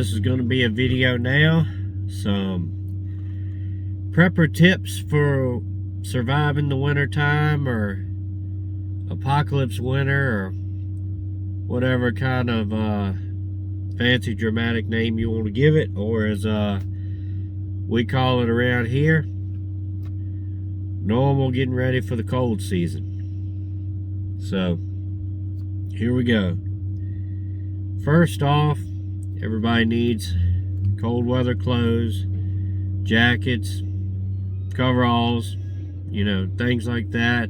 This is going to be a video now. Some prepper tips for surviving the winter time, or apocalypse winter, or whatever kind of fancy dramatic name you want to give it, or as we call it around here, normal getting ready for the cold season. So here we go. First off, everybody needs cold weather clothes, jackets, coveralls, you know, things like that.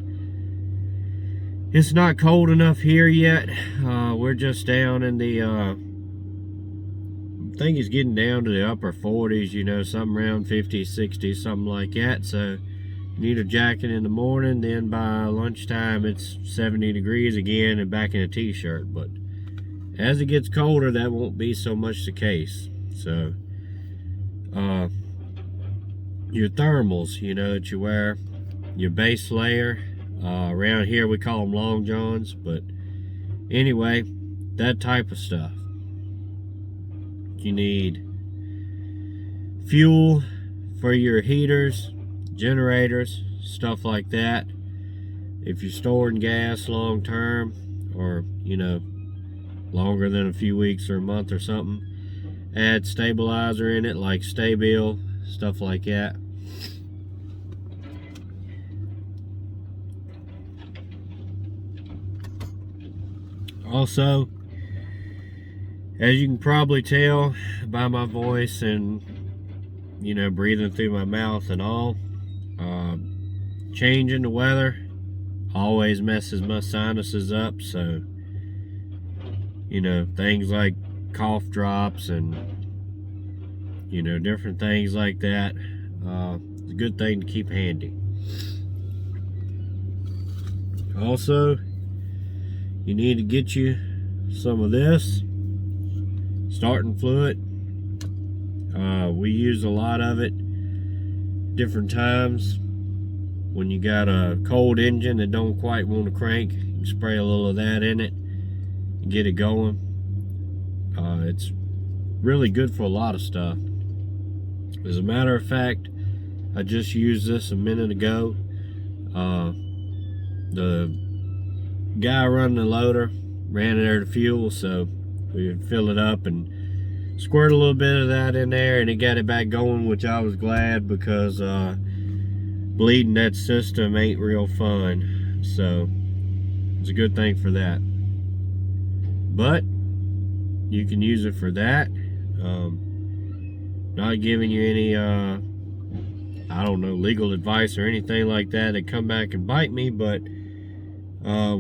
It's not cold enough here yet. We're just down in the I think it's getting down to the upper 40s, you know, something around 50s, 60s, something like that. So you need a jacket in the morning, then by lunchtime it's 70 degrees again and back in a t-shirt. But as it gets colder, that won't be so much the case. So your thermals, you know, that you wear, your base layer, around here we call them long johns, but anyway, that type of stuff. You need fuel for your heaters, generators, stuff like that. If you're storing gas long term, or you know, longer than a few weeks or a month or something, add stabilizer in it, like Stabil, stuff like that. Also, as you can probably tell by my voice and, you know, breathing through my mouth and all, changing the weather always messes my sinuses up. So, you know, things like cough drops and, you know, different things like that, it's a good thing to keep handy. Also, you need to get you some of this starting fluid. We use a lot of it different times. When you got a cold engine that don't quite want to crank, you can spray a little of that in it and get it going. It's really good for a lot of stuff. As a matter of fact, I just used this a minute ago. The guy running the loader ran it out of fuel, so we would fill it up and squirt a little bit of that in there, and it got it back going, which I was glad, because bleeding that system ain't real fun. So it's a good thing for that. But you can use it for that. Not giving you any I don't know, legal advice or anything like that that come back and bite me, but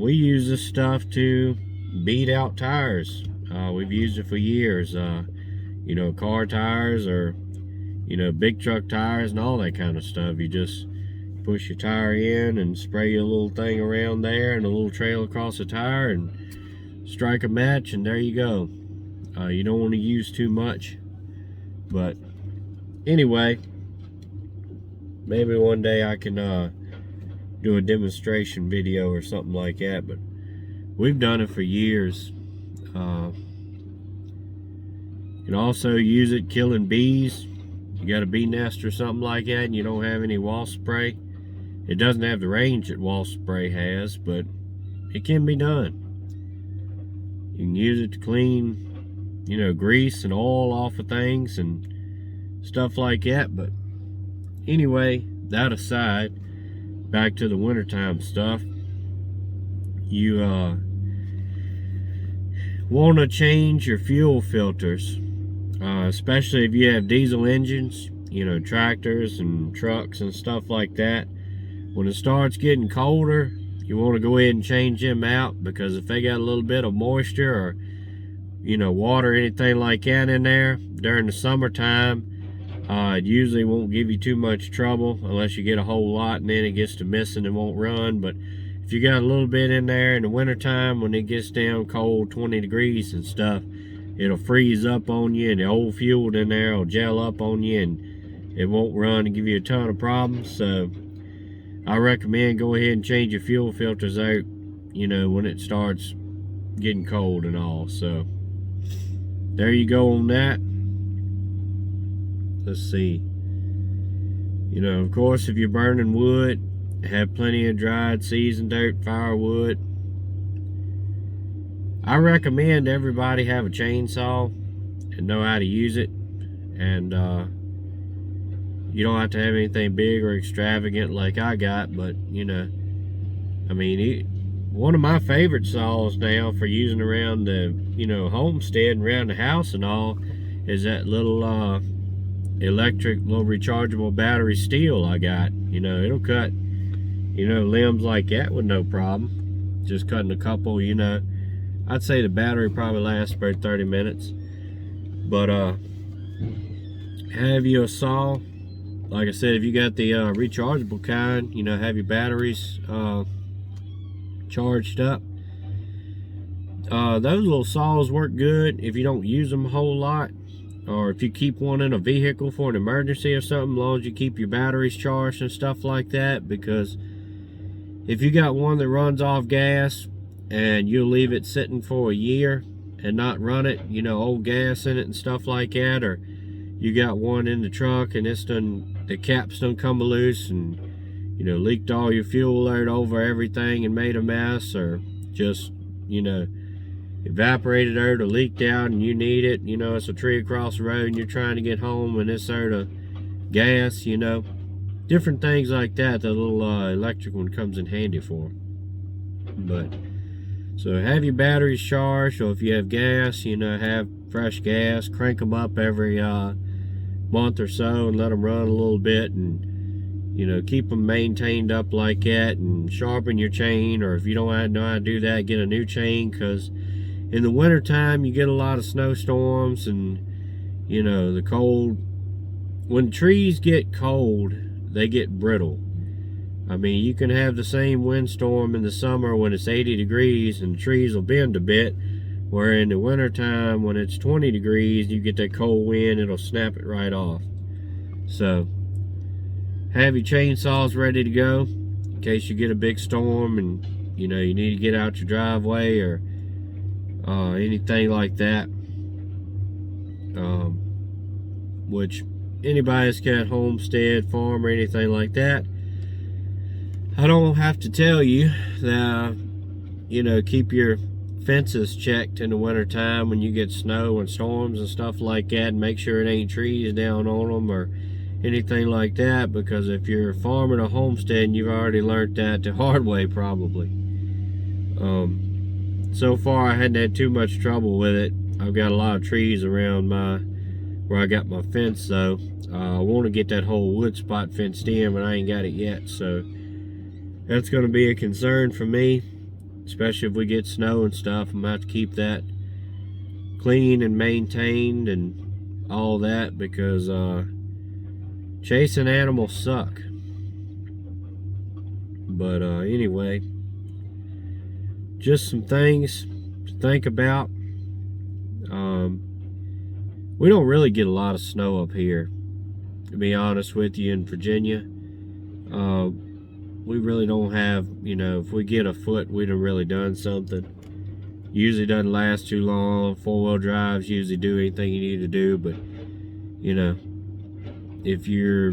we use this stuff to beat out tires. We've used it for years. You know, car tires, or you know, big truck tires and all that kind of stuff. You just push your tire in and spray your little thing around there and a little trail across the tire and strike a match, and there you go. You don't want to use too much, but anyway, maybe one day I can do a demonstration video or something like that. But we've done it for years. You can also use it killing bees. You got a bee nest or something like that and you don't have any wasp spray. It doesn't have the range that wasp spray has, but it can be done. You can use it to clean, you know, grease and oil off of things and stuff like that. But anyway, that aside, back to the wintertime stuff. You want to change your fuel filters, especially if you have diesel engines, you know, tractors and trucks and stuff like that. When it starts getting colder, you want to go ahead and change them out, because if they got a little bit of moisture or, you know, water or anything like that in there during the summertime, it usually won't give you too much trouble unless you get a whole lot and then it gets to missing and won't run. But if you got a little bit in there in the wintertime, when it gets down cold, 20 degrees and stuff, it'll freeze up on you, and the old fuel in there will gel up on you, and it won't run and give you a ton of problems. So I recommend go ahead and change your fuel filters out, you know, when it starts getting cold and all. So there you go on that. let's see. You know, of course, if you're burning wood, have plenty of dried, seasoned dirt, firewood. I recommend everybody have a chainsaw and know how to use it. And you don't have to have anything big or extravagant like I got, but you know, I mean, one of my favorite saws now for using around the, you know, homestead and around the house and all is that little electric, little rechargeable battery steel I got. You know, it'll cut, you know, limbs like that with no problem. Just cutting a couple, you know. I'd say the battery probably lasts about 30 minutes. But have you a saw? Like I said, if you got the rechargeable kind, you know, have your batteries charged up. Those little saws work good if you don't use them a whole lot, or if you keep one in a vehicle for an emergency or something, as long as you keep your batteries charged and stuff like that. Because if you got one that runs off gas and you'll leave it sitting for a year and not run it, you know, old gas in it and stuff like that, or you got one in the truck and the caps done come loose and, you know, leaked all your fuel out over everything and made a mess, or just, you know, evaporated out or leaked out and you need it, you know, it's a tree across the road and you're trying to get home and it's out of gas, you know, different things like that. The little electric one comes in handy for. But so have your batteries charged, or if you have gas, you know, have fresh gas, crank them up every month or so and let them run a little bit, and, you know, keep them maintained up like that, and sharpen your chain. Or if you don't know how to do that, get a new chain, because in the winter time you get a lot of snowstorms and, you know, the cold. When trees get cold, they get brittle. I mean, you can have the same windstorm in the summer when it's 80 degrees and the trees will bend a bit, where in the wintertime when it's 20 degrees, you get that cold wind, it'll snap it right off. So have your chainsaws ready to go in case you get a big storm and, you know, you need to get out your driveway or anything like that. Which anybody that's got homestead, farm, or anything like that, I don't have to tell you that, you know, keep your fences checked in the winter time when you get snow and storms and stuff like that, and make sure it ain't trees down on them or anything like that, because if you're farming a homestead, you've already learned that the hard way probably. So far I hadn't had too much trouble with it. I've got a lot of trees around where I got my fence though. I want to get that whole wood spot fenced in, but I ain't got it yet, so that's going to be a concern for me, especially if we get snow and stuff. I'm going to have to keep that clean and maintained and all that, because chasing animals suck. But anyway, just some things to think about. We don't really get a lot of snow up here, to be honest with you, in Virginia. We really don't have, you know, if we get a foot, we done really done something. Usually doesn't last too long. 4-wheel drives usually do anything you need to do, but, you know, if you're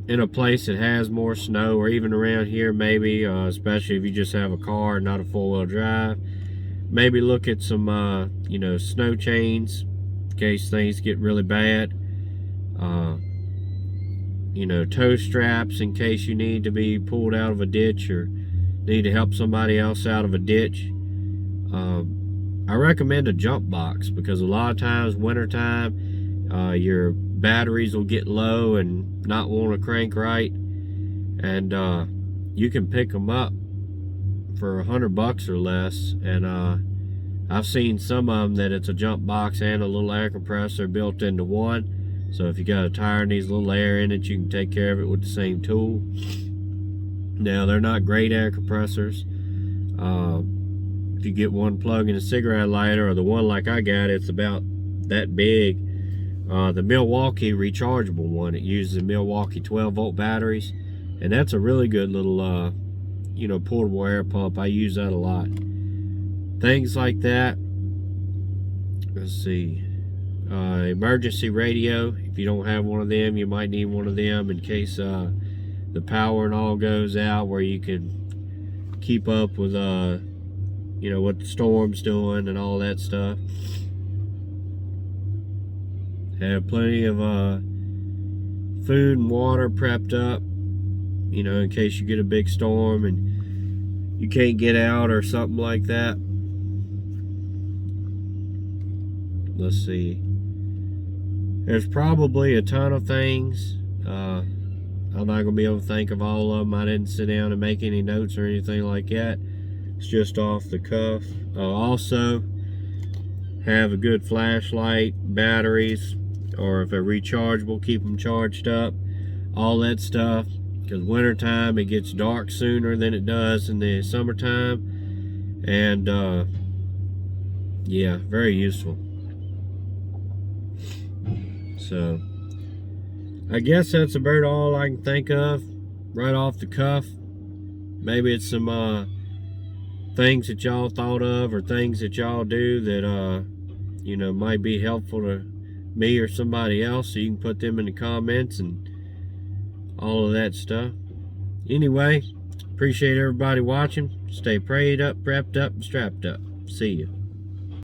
in a place that has more snow, or even around here maybe, especially if you just have a car, not a 4-wheel drive, maybe look at some, you know, snow chains in case things get really bad. You know, tow straps in case you need to be pulled out of a ditch or need to help somebody else out of a ditch. I recommend a jump box, because a lot of times wintertime your batteries will get low and not want to crank right, and you can pick them up for $100 or less. And I've seen some of them that it's a jump box and a little air compressor built into one. So if you got a tire and needs a little air in it, you can take care of it with the same tool. Now, they're not great air compressors. If you get one plug in a cigarette lighter, or the one like I got, it's about that big. The Milwaukee rechargeable one, it uses Milwaukee 12-volt batteries, and that's a really good little, you know, portable air pump. I use that a lot. Things like that. Let's see. emergency radio. If you don't have one of them, you might need one of them in case the power and all goes out, where you can keep up with you know, what the storm's doing and all that stuff. Have plenty of food and water prepped up, you know, in case you get a big storm and you can't get out or something like that. Let's see. There's probably a ton of things. I'm not going to be able to think of all of them. I didn't sit down and make any notes or anything like that. It's just off the cuff. Also, have a good flashlight, batteries, or if they're rechargeable, keep them charged up. All that stuff. Because wintertime, it gets dark sooner than it does in the summertime. And, yeah, very useful. So, I guess that's about all I can think of right off the cuff. Maybe it's some things that y'all thought of, or things that y'all do that you know, might be helpful to me or somebody else, so you can put them in the comments and all of that stuff. Anyway, appreciate everybody watching. Stay prayed up, prepped up, and strapped up. See ya.